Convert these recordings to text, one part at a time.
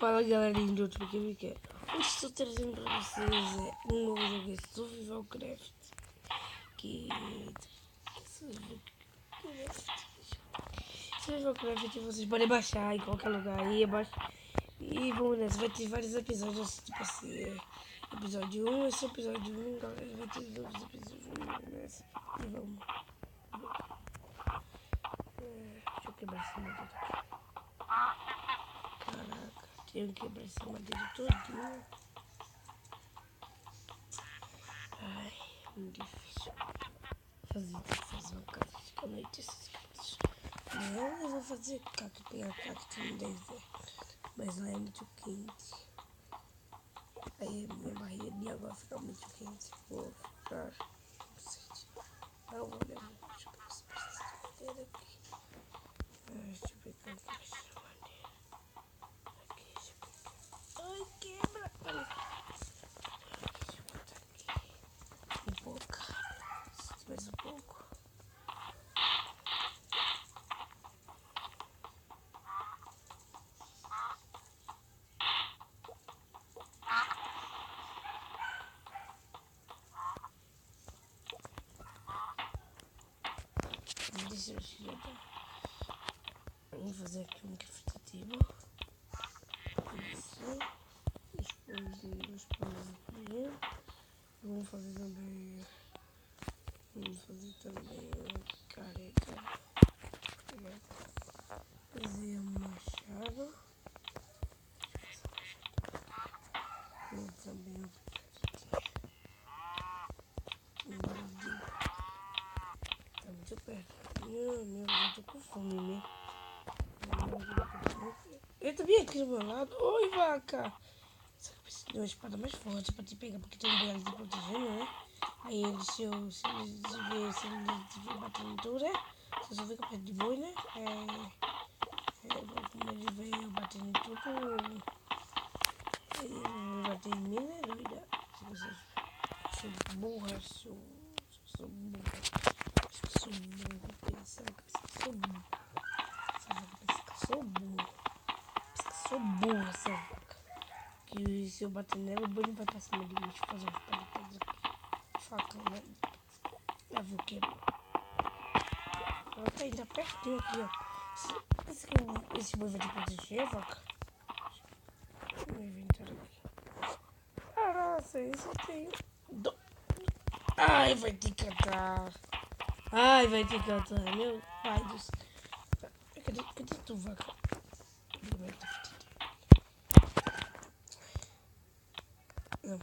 Fala galerinha do outro que é. Hoje estou trazendo para vocês um novo jogo de Survival Craft. Survival Craft vocês podem baixar em qualquer lugar aí abaixo. E vamos nessa, vai ter vários episódios, tipo assim, episódio 1, esse episódio 1, galera, vai ter novos episódios nessa. E vamos. Deixa eu quebrar essa madeira aqui. Caraca, tenho que quebrar essa madeira todinha. Ai, muito difícil. Fazer uma casa de noite esses cactos. Não, eu vou fazer cacto, pegar cacto no deserto. Mas lá é muito quente. Aí minha barriga de água fica muito quente. Vou ficar com sede. Ah, vou levar. Deixa eu pegar essa madeira aqui. Deixa eu pegar essa madeira. Aqui, deixa eu pegar. Ai, quebra! Olha. Deixa eu botar aqui. Um pouco. Mais um pouco. Deixa eu tirar. Vamos fazer aqui um craftativo. Isso. Os panos aqui. Vamos fazer também. Carregar. Fazer um machado. E também um balde. Tá muito perto. Meu, eu tô com fome, né? Eu também aqui do meu lado. Oi, vaca! Só que eu preciso de uma espada mais forte pra te pegar, porque tem um ali te protegendo, né? Aí ele, se ele desviar batendo tudo, né? Se eu ver que eu perto de boi, né? Como ele veio batendo em tudo, ele vai bater em mim, né? Doida. Se vocês sou burra, sou burra. Acho que sou burra, pensando que sou burra. Essa vaca pensa que sou burra. Pensa que sou burra, essa vaca. Que se eu bater nela, o boi não vai pra cima de mim. Deixa eu fazer uma espada aqui. Facão, né? Já vou quebrar. Ela tá ainda pertinho aqui, ó. Esse boi vai te proteger, vaca? Deixa eu meu inventário aqui. Caraca, isso eu tenho. Ai, vai te catar. Ai, vai te catar. Meu pai do céu. Cadê tu, vaca? Não.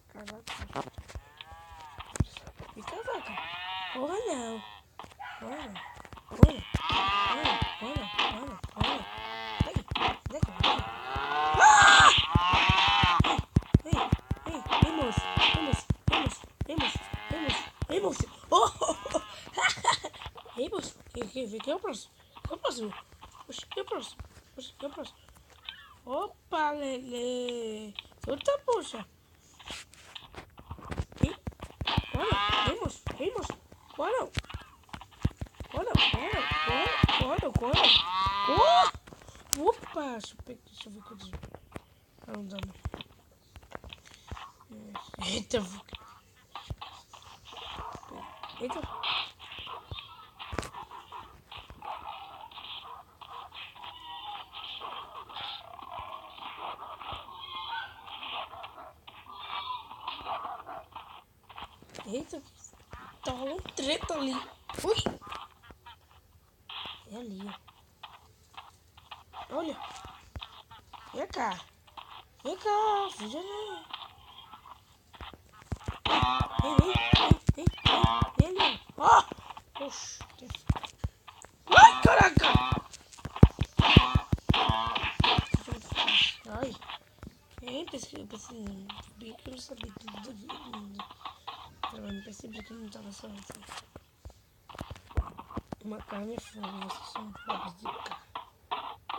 Caraca. Fica, vaca. Porra, não. Olha. Ei, moço. Ei, moço. Oh! Ei, moço. Quem é o próximo? Quem é o próximo? Oxi, quem é o próximo? Quem é o próximo? Opa, Lelê. Solta, poxa. Ei, moço. Bora. Corre. Opa, deixa eu ver quantos. Não dá não. Eita, Eita, tá rolando treta ali. Ui! É ali, ó. Olha. Vem cá, fuja não. Vem ali. Ó! Oxi. Ai, caraca! Ai. Pensei bem que eu não sabia tudo da vida. Eu não percebi que eu não tava sozinho. Uma carne é fogo, vocês são pobres de carne.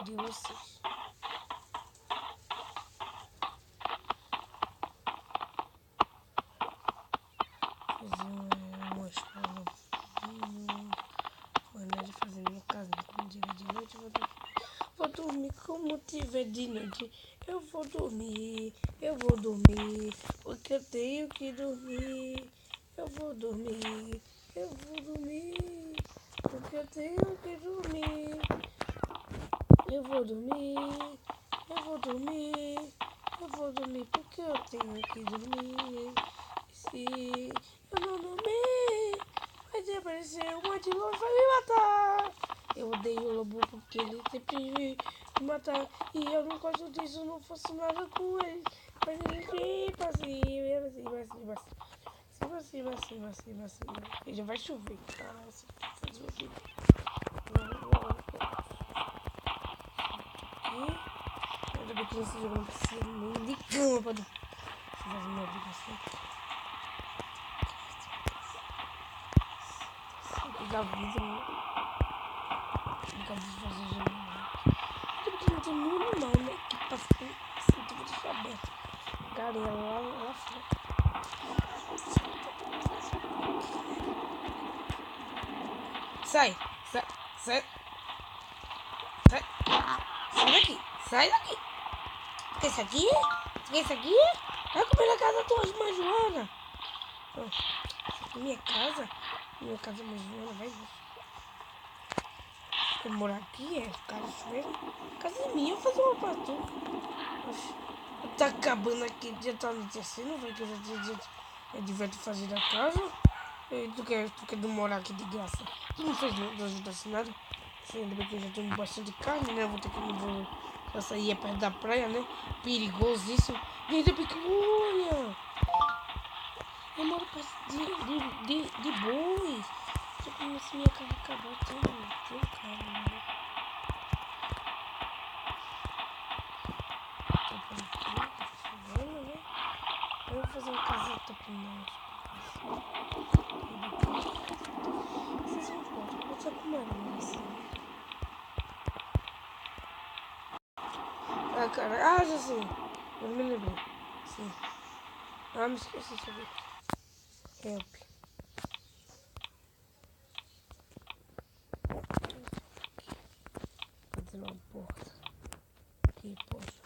De vocês. Fazer uma espada. Maneira de fazer minha dormir como tiver de noite. Eu vou dormir, porque eu tenho que dormir. Eu vou dormir, porque eu tenho que dormir. Eu vou dormir, porque eu tenho que dormir. Se eu não dormir, vai aparecer um monte de lobo e vai me matar. Eu odeio o lobo porque ele sempre me matar. E eu não gosto disso, não faço nada com ele. Mas ele vem pra cima, E já vai chover, cara. Essa resolvida. Ainda bem que não se jogando piscina, nem de cama pra dormir. Fazer as minhas obrigações. Da vida, né? Nunca de fazer janela. Ainda bem que não tem nenhum animal, né? Que passa assim, tudo deixa aberto. Galinha lá fora. Sai! Sai! Sai! Sai! Sai daqui! Sai daqui! Quer isso aqui? Quer isso aqui? Vai comer na casa da tua irmã Joana! Minha casa? Minha casa, irmã Joana, vai ver. Eu morar aqui, é casa chuveira. Casa minha, eu fazer uma pra tu. Tá acabando aqui, já tá anoitecendo, vai que eu já devia te fazer da casa. E tu quer morar aqui de graça? Tu não fez nada, não tá nada. Ainda bem que eu já tenho bastante carne, né? Vou ter que já sair perto da praia, né? Perigoso isso. E ainda bem que olha! Eu moro perto de bois. Só que se minha casa acabar, tem carne, né? Eu vou fazer uma caseta pra nós. Vocês não podem, pode ser com uma assim. Ah, cara, já sei. Eu me lembrei. Sim. Me esqueci de saber. Help. Fazer uma porta. Aqui, posso.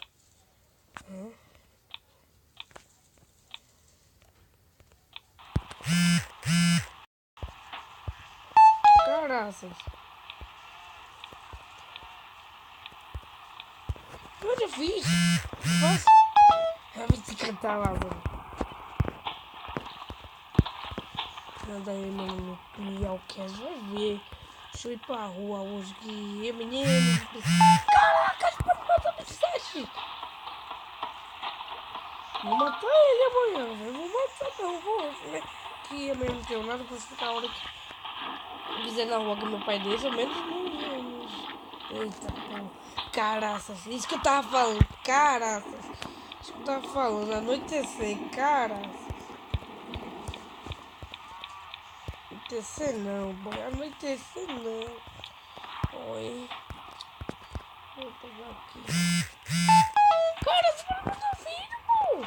Caraças. Eu já fiz. Faço. Eu vou te cantar lá, mano. Nada aí, mano. No Cast vai ver. Deixa eu ir pra rua hoje que menino. Caraca, pode matar o 7. Vou matar ele amanhã, velho. Vou matar não, vou. Né? Que amanhã não tenho nada pra ficar a hora que quiser na rua com meu pai deixa, menos no. Eita, pô. Caraças. Isso que eu tava falando. Caraças. Isso que eu tava falando. Anoitecer. Caraças. Anoitecer não, boy. Anoitecer não. Oi. Vou pegar aqui. Cara, você vai matar filho, pô.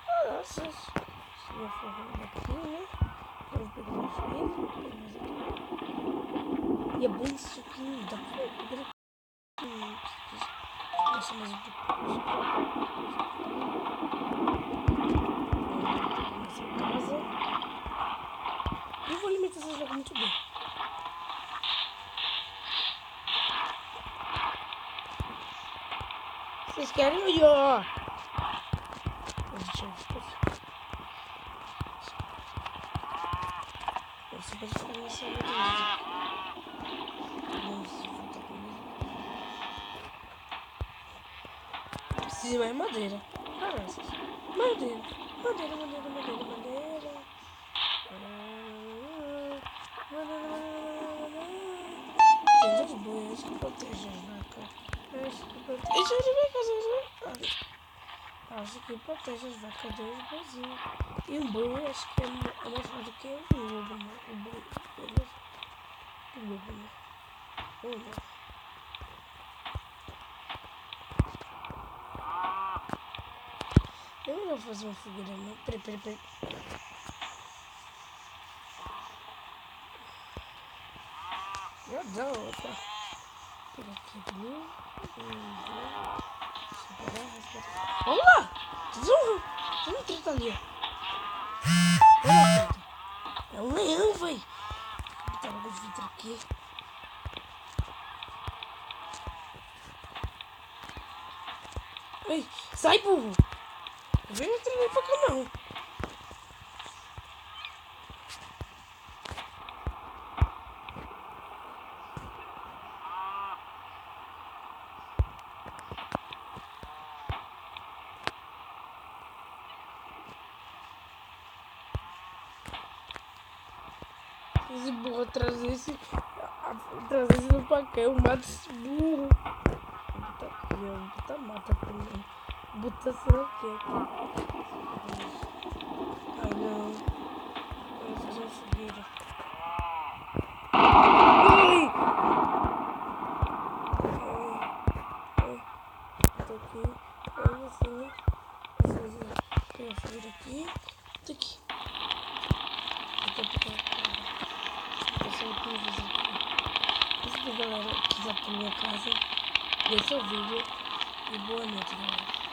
Caraças. Se eu for aqui, né? Vamos pegar mais filho. E é bom isso aqui. Dá pra pegar aqui. Nossa, mas eu tô nessa casa. Eu vou alimentar essas vacas muito bem. Vocês querem o ió? Deixa eu ver. Você pode ficar nessa luta. Preciso mais madeira. Caraças. Madeira. Tem dois bois que protegem as vacas. Acho que protege as vacas dois boizinhos. E um boi acho que é mais forte do que o lobo, né? O boi é mais forte que o lobo, né? Ou não? Eu não vou fazer uma fogueira, não. Peraí. Já dá outra. Pega aqui de novo. Vamos lá! Vamos tentar ali, ó. Olha, é um leão, véi. Vou botar logo os vidros aqui. Ei, sai, burro! Não vem entrar pra cá, não. Esse burro trazer esse no paquete, eu mato esse burro. Vou botar aqui, ó. Vou botar mata primeiro. Vou botar será que ai, não. Eu vou fazer uma fogueira. Ai! Tô aqui. Eu vou fazer. Pegar a fogueira aqui. Tô aqui. Se a galera quiser pra minha casa, deixa o vídeo e boa noite, galera.